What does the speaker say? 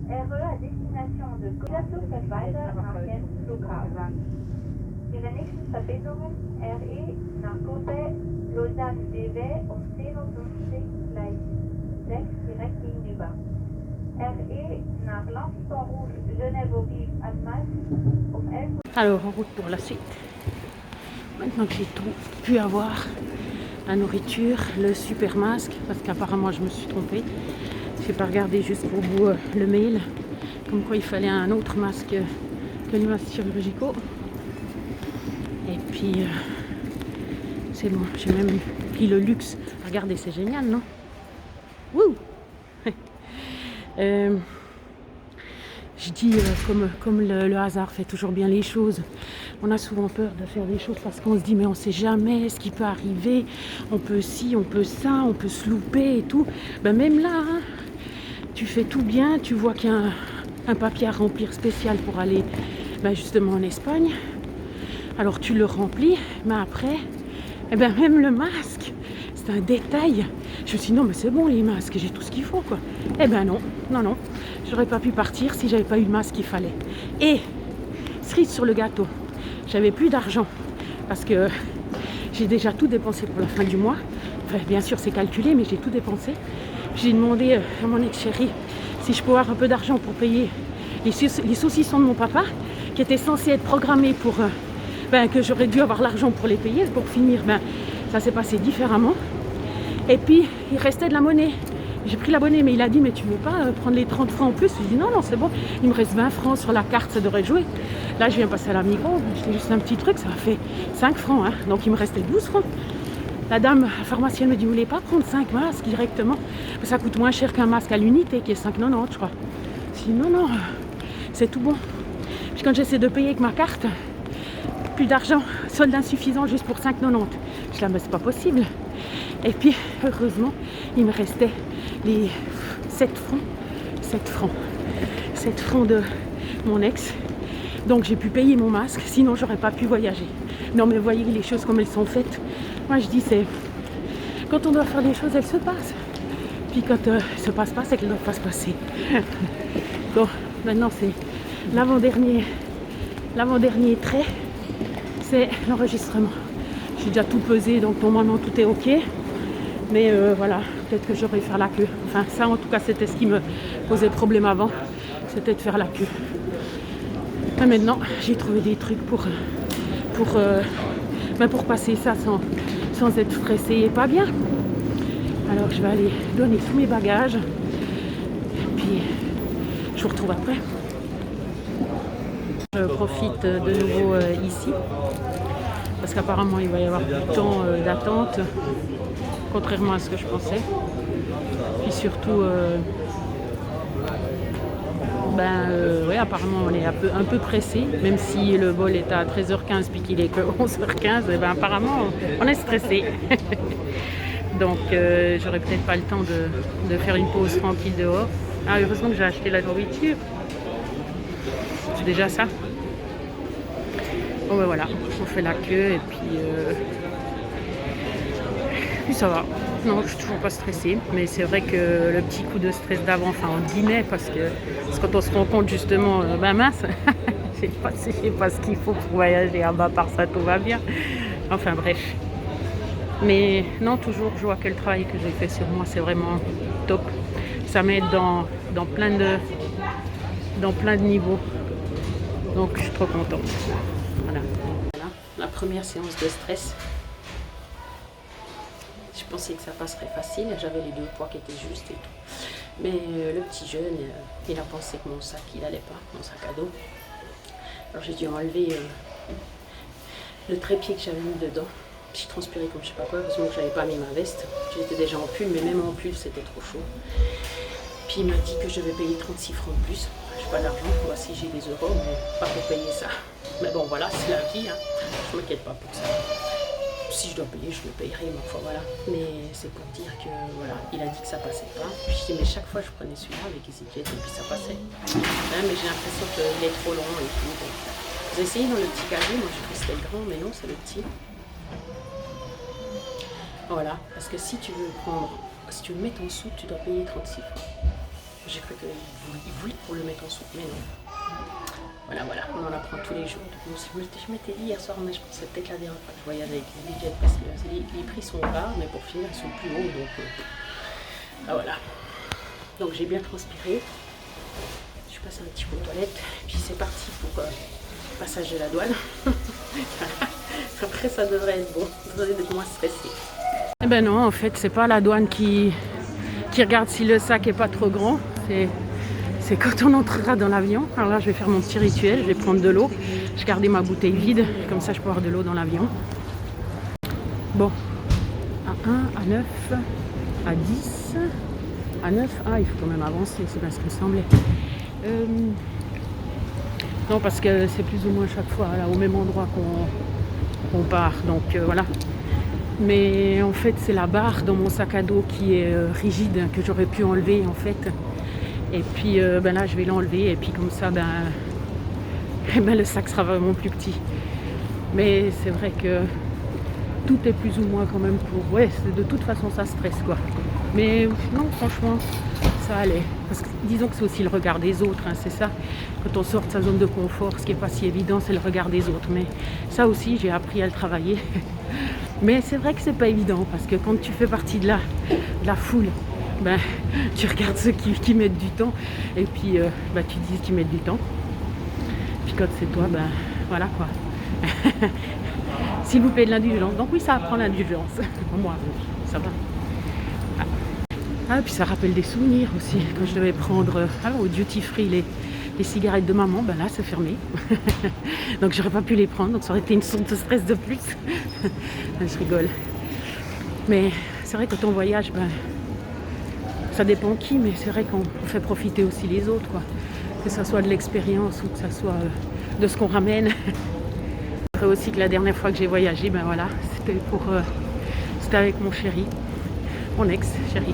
RE à destination de Gütersloh-Weiter nach dem Flughafen. Ihre nächsten Verbindungen RE nach Kobe, Lausanne-BW um 10:50 Uhr Gleis 6 direkt gegenüber. RE nach Lens-Pont-Rouge, Genève-Vaux-Annemasse um 11 Uhr. Alors, en route pour la suite. Maintenant que j'ai tout pu avoir, la nourriture, le super masque, parce qu'apparemment je me suis trompée. Je n'ai pas regardé jusqu'au bout le mail, comme quoi il fallait un autre masque que les masques chirurgicaux. Et puis, c'est bon, j'ai même pris le luxe. Regardez, c'est génial, non? Wouh! Je dis, comme le hasard fait toujours bien les choses, on a souvent peur de faire des choses parce qu'on se dit mais on ne sait jamais ce qui peut arriver, on peut ci, on peut ça, on peut se louper et tout. Ben même là, hein, tu fais tout bien, tu vois qu'il y a un papier à remplir spécial pour aller justement en Espagne. Alors tu le remplis, mais après, même le masque, c'est un détail. Je me suis dit non mais c'est bon les masques, j'ai tout ce qu'il faut quoi. Non, j'aurais pas pu partir si j'avais pas eu le masque qu'il fallait. Et cerise sur le gâteau, j'avais plus d'argent parce que j'ai déjà tout dépensé pour la fin du mois. Enfin bien sûr c'est calculé mais j'ai tout dépensé. J'ai demandé à mon ex-chéri si je pouvais avoir un peu d'argent pour payer les saucissons de mon papa qui étaient censés être programmés pour que j'aurais dû avoir l'argent pour les payer. Pour finir, ça s'est passé différemment. Et puis, il restait de la monnaie. J'ai pris la monnaie, mais il a dit, mais tu veux pas prendre les 30 francs en plus? Je dis, non, c'est bon. Il me reste 20 francs sur la carte, ça devrait jouer. Là, je viens passer à la Migros. J'étais juste un petit truc, ça a fait 5 francs. Hein. Donc, il me restait 12 francs. La dame, la pharmacienne me dit, vous voulez pas prendre 5 masques directement? Ça coûte moins cher qu'un masque à l'unité, qui est 5,90, je crois. Je dis, non, c'est tout bon. Puis quand j'essaie de payer avec ma carte, plus d'argent, solde insuffisant juste pour 5,90. Je dis, mais c'est pas possible. Et puis, heureusement, il me restait les 7 francs de mon ex. Donc, j'ai pu payer mon masque, sinon, j'aurais pas pu voyager. Non, mais voyez les choses comme elles sont faites. Moi, je dis, c'est quand on doit faire des choses, elles se passent. Puis quand elles se passent pas, c'est qu'elles ne doivent pas se passer. Bon, maintenant, c'est l'avant-dernier trait. C'est l'enregistrement. J'ai déjà tout pesé, donc normalement tout est ok. Mais voilà, peut-être que j'aurais faire la queue. Enfin, ça en tout cas, c'était ce qui me posait problème avant. C'était de faire la queue. Mais maintenant, j'ai trouvé des trucs pour passer ça sans être stressée et pas bien. Alors, je vais aller donner tous mes bagages. Et puis, je vous retrouve après. Je profite de nouveau ici. Parce qu'apparemment, il va y avoir du temps d'attente. Contrairement à ce que je pensais. Puis surtout, apparemment on est un peu pressé, même si le vol est à 13h15 puis qu'il est que 11h15, apparemment on est stressé. Donc j'aurai peut-être pas le temps de faire une pause tranquille dehors. Ah, heureusement que j'ai acheté la nourriture. C'est déjà ça. Bon voilà, on fait la queue et puis ça va. Non, je suis toujours pas stressée, mais c'est vrai que le petit coup de stress d'avant, enfin en guillemets, parce que c'est quand on se rend compte justement, mince, je sais pas ce qu'il faut pour voyager, à part ça tout va bien. Enfin bref. Mais non, toujours je vois que le travail que j'ai fait sur moi, c'est vraiment top. Ça m'aide dans plein de niveaux. Donc je suis trop contente. Voilà. La première séance de stress. Je pensais que ça passerait facile, j'avais les 2 poids qui étaient justes et tout. Mais le petit jeune, il a pensé que mon sac, il allait pas, mon sac à dos. Alors j'ai dû enlever le trépied que j'avais mis dedans. J'ai transpiré comme je sais pas quoi, heureusement que j'avais pas mis ma veste. J'étais déjà en pull, mais même en pull, c'était trop chaud. Puis il m'a dit que je vais payer 36 francs de plus. J'ai pas d'argent, voici j'ai des euros, mais pas pour payer ça. Mais bon, voilà, c'est la vie, hein. Je m'inquiète pas pour ça. Si je dois payer, je le payerai, mais enfin voilà. Mais c'est pour dire que voilà, il a dit que ça passait pas. Puis je dis, mais chaque fois je prenais celui-là avec étiquette et puis ça passait. Mais j'ai l'impression qu'il est trop long et tout. Donc, j'ai essayé dans le petit casier, moi je crois que c'était le grand, mais non, c'est le petit. Voilà, parce que si tu veux le mettre en dessous, tu dois payer 36 francs. J'ai cru qu'il voulait pour le mettre en soupe, mais non. Voilà, on en apprend tous les jours. Je m'étais dit hier soir, mais je pensais peut-être la dernière fois que je voyage avec les budgets parce que les prix sont bas, mais pour finir, ils sont plus hauts. Donc, voilà. Donc j'ai bien transpiré. Je passe un petit peu aux toilettes, puis c'est parti pour le passage de la douane. Après, ça devrait être bon, ça devrait être moins stressé. Eh ben non, en fait, c'est pas la douane qui regarde si le sac est pas trop grand. C'est quand on entrera dans l'avion. Alors là, je vais faire mon petit rituel, je vais prendre de l'eau. Je garder ma bouteille vide, comme ça je peux avoir de l'eau dans l'avion. Bon, à 1, à 9, à 10, à 9. Ah, il faut quand même avancer, c'est bien ce qui me semblait. Non, parce que c'est plus ou moins chaque fois là, au même endroit qu'on part. Donc voilà. Mais en fait, c'est la barre dans mon sac à dos qui est rigide, que j'aurais pu enlever en fait. Et puis là, je vais l'enlever. Et puis comme ça, le sac sera vraiment plus petit. Mais c'est vrai que tout est plus ou moins quand même pour... Ouais, de toute façon, ça stresse quoi. Mais non, franchement, ça allait. Parce que disons que c'est aussi le regard des autres, hein, c'est ça. Quand on sort de sa zone de confort, ce qui n'est pas si évident, c'est le regard des autres. Mais ça aussi, j'ai appris à le travailler. Mais c'est vrai que c'est pas évident parce que quand tu fais partie de la foule, tu regardes ceux qui mettent du temps et puis tu dis qu'ils mettent du temps. Puis quand c'est toi, voilà quoi. S'il vous plaît de l'indulgence. Donc oui, ça apprend l'indulgence. Moi, ça va. Ah, puis ça rappelle des souvenirs aussi. Quand je devais prendre au duty free les cigarettes de maman, là c'est fermé. Donc j'aurais pas pu les prendre, donc ça aurait été une sorte de stress de plus. Je rigole. Mais c'est vrai que quand on voyage, ça dépend qui, mais c'est vrai qu'on fait profiter aussi les autres, quoi. Que ça soit de l'expérience ou que ça soit de ce qu'on ramène. C'est vrai aussi que la dernière fois que j'ai voyagé, c'était avec mon chéri, mon ex-chéri.